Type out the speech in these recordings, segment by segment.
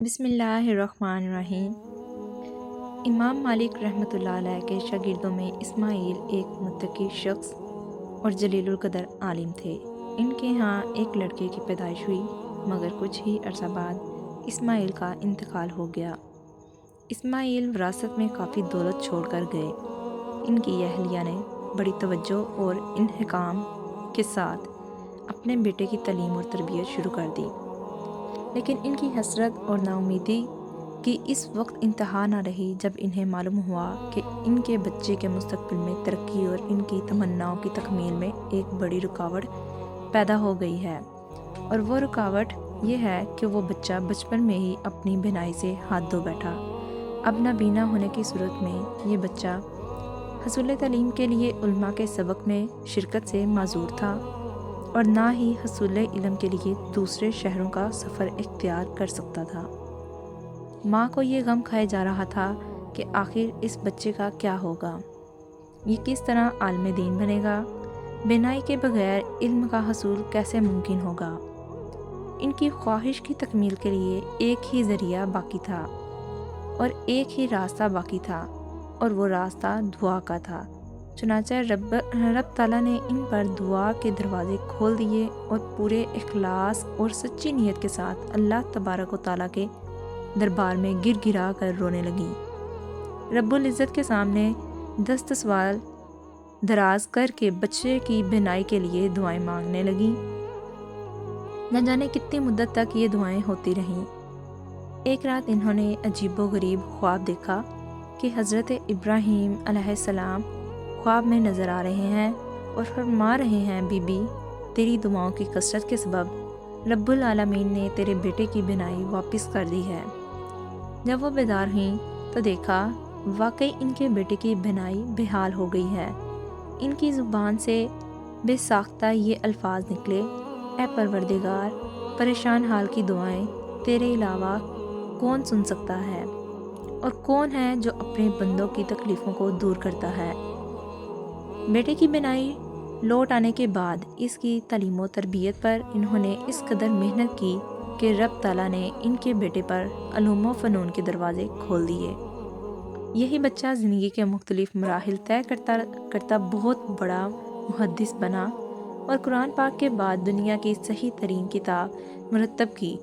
بسم اللہ الرحمن الرحیم۔ امام مالک رحمۃ اللہ علیہ کے شاگردوں میں اسماعیل ایک متقی شخص اور جلیل القدر عالم تھے۔ ان کے ہاں ایک لڑکے کی پیدائش ہوئی، مگر کچھ ہی عرصہ بعد اسماعیل کا انتقال ہو گیا۔ اسماعیل وراثت میں کافی دولت چھوڑ کر گئے۔ ان کی اہلیہ نے بڑی توجہ اور انحکام کے ساتھ اپنے بیٹے کی تعلیم اور تربیت شروع کر دی، لیکن ان کی حسرت اور ناامیدی کی اس وقت انتہا نہ رہی جب انہیں معلوم ہوا کہ ان کے بچے کے مستقبل میں ترقی اور ان کی تمناؤں کی تکمیل میں ایک بڑی رکاوٹ پیدا ہو گئی ہے، اور وہ رکاوٹ یہ ہے کہ وہ بچہ بچپن میں ہی اپنی بینائی سے ہاتھ دھو بیٹھا۔ اب نابینا ہونے کی صورت میں یہ بچہ حصول تعلیم کے لیے علماء کے سبق میں شرکت سے معذور تھا، اور نہ ہی حصول علم کے لیے دوسرے شہروں کا سفر اختیار کر سکتا تھا۔ ماں کو یہ غم کھائے جا رہا تھا کہ آخر اس بچے کا کیا ہوگا، یہ کس طرح عالم دین بنے گا، بینائی کے بغیر علم کا حصول کیسے ممکن ہوگا۔ ان کی خواہش کی تکمیل کے لیے ایک ہی ذریعہ باقی تھا اور ایک ہی راستہ باقی تھا، اور وہ راستہ دعا کا تھا۔ چنانچہ رب تعالیٰ نے ان پر دعا کے دروازے کھول دیے، اور پورے اخلاص اور سچی نیت کے ساتھ اللہ تبارک و تعالیٰ کے دربار میں گر گرا کر رونے لگیں۔ رب العزت کے سامنے دست سوال دراز کر کے بچے کی بینائی کے لیے دعائیں مانگنے لگیں۔ نہ جانے کتنی مدت تک یہ دعائیں ہوتی رہیں۔ ایک رات انہوں نے عجیب و غریب خواب دیکھا کہ حضرت ابراہیم علیہ السلام خواب میں نظر آ رہے ہیں اور فرما رہے ہیں، بی بی، تیری دعاؤں کی کثرت کے سبب رب العالمین نے تیرے بیٹے کی بینائی واپس کر دی ہے۔ جب وہ بیدار ہوئیں تو دیکھا واقعی ان کے بیٹے کی بینائی بحال ہو گئی ہے۔ ان کی زبان سے بے ساختہ یہ الفاظ نکلے، اے پروردگار، پریشان حال کی دعائیں تیرے علاوہ کون سن سکتا ہے، اور کون ہے جو اپنے بندوں کی تکلیفوں کو دور کرتا ہے۔ بیٹے کی بینائی لوٹ آنے کے بعد اس کی تعلیم و تربیت پر انہوں نے اس قدر محنت کی کہ رب تعالیٰ نے ان کے بیٹے پر علوم و فنون کے دروازے کھول دیے۔ یہی بچہ زندگی کے مختلف مراحل طے کرتا بہت بڑا محدث بنا، اور قرآن پاک کے بعد دنیا کی صحیح ترین کتاب مرتب کی،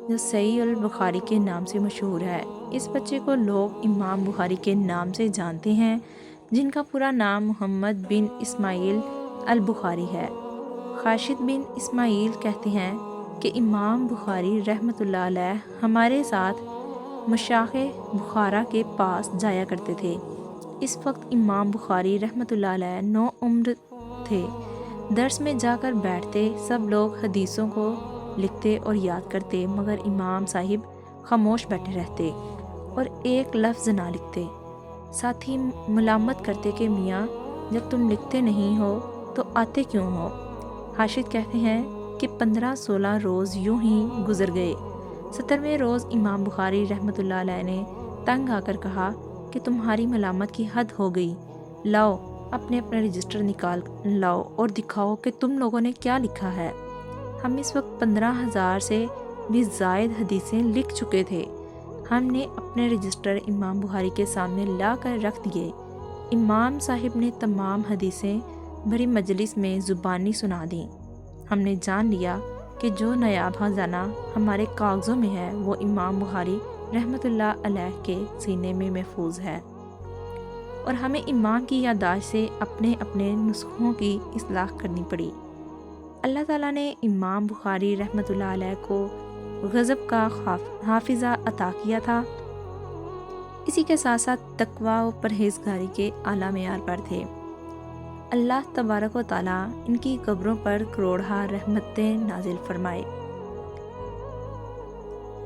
جو صحیح البخاری کے نام سے مشہور ہے۔ اس بچے کو لوگ امام بخاری کے نام سے جانتے ہیں، جن کا پورا نام محمد بن اسماعیل البخاری ہے۔ خاشد بن اسماعیل کہتے ہیں کہ امام بخاری رحمۃ اللہ علیہ ہمارے ساتھ مشاغ بخارا کے پاس جایا کرتے تھے۔ اس وقت امام بخاری رحمۃ اللہ علیہ نو عمر تھے۔ درس میں جا کر بیٹھتے، سب لوگ حدیثوں کو لکھتے اور یاد کرتے، مگر امام صاحب خاموش بیٹھے رہتے اور ایک لفظ نہ لکھتے۔ ساتھی ملامت کرتے کہ میاں، جب تم لکھتے نہیں ہو تو آتے کیوں ہو؟ خاشد کہتے ہیں کہ 15-16 روز یوں ہی گزر گئے۔ 17ویں روز امام بخاری رحمۃ اللہ علیہ نے تنگ آ کر کہا کہ تمہاری ملامت کی حد ہو گئی، لاؤ اپنے رجسٹر نکال لاؤ اور دکھاؤ کہ تم لوگوں نے کیا لکھا ہے۔ ہم اس وقت 15,000 سے بھی زائد حدیثیں لکھ چکے تھے۔ ہم نے اپنے رجسٹر امام بخاری کے سامنے لا کر رکھ دیے۔ امام صاحب نے تمام حدیثیں بڑی مجلس میں زبانی سنا دیں۔ ہم نے جان لیا کہ جو نایاب خزانہ ہمارے کاغذوں میں ہے وہ امام بخاری رحمۃ اللہ علیہ کے سینے میں محفوظ ہے، اور ہمیں امام کی یادداشت سے اپنے اپنے نسخوں کی اصلاح کرنی پڑی۔ اللہ تعالیٰ نے امام بخاری رحمۃ اللہ علیہ کو غضب کا حافظہ عطا کیا تھا۔ اسی کے ساتھ ساتھ تقویٰ و پرہیزگاری کے اعلیٰ معیار پر تھے۔ اللہ تبارک و تعالیٰ ان کی قبروں پر کروڑہا رحمتیں نازل فرمائے۔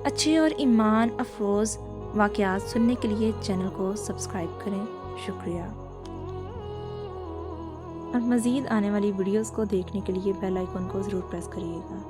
اچھے اور ایمان افروز واقعات سننے کے لیے چینل کو سبسکرائب کریں۔ شکریہ۔ اور مزید آنے والی ویڈیوز کو دیکھنے کے لیے بیل آئیکن کو ضرور پریس کریے گا۔